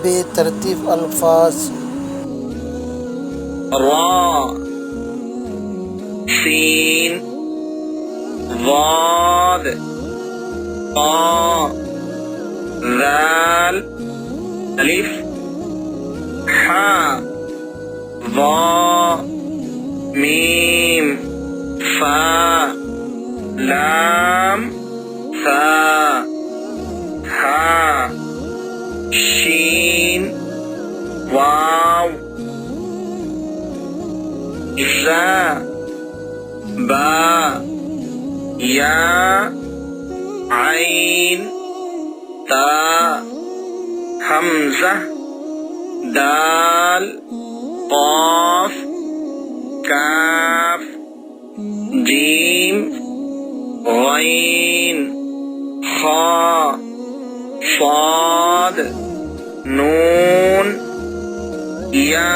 बेतरतीब अल्फाज। रा, सीन, वाद, ता, ज़ाल, अलिफ, हा, वा, मीम, फा, लाम, सा, हा, शीन, वाव, ज़ा, बा, या, आइन, ता, हमज़ा, दाल, क़ाफ, काफ, जीम, ग़ैन, खा, साद, नून, या।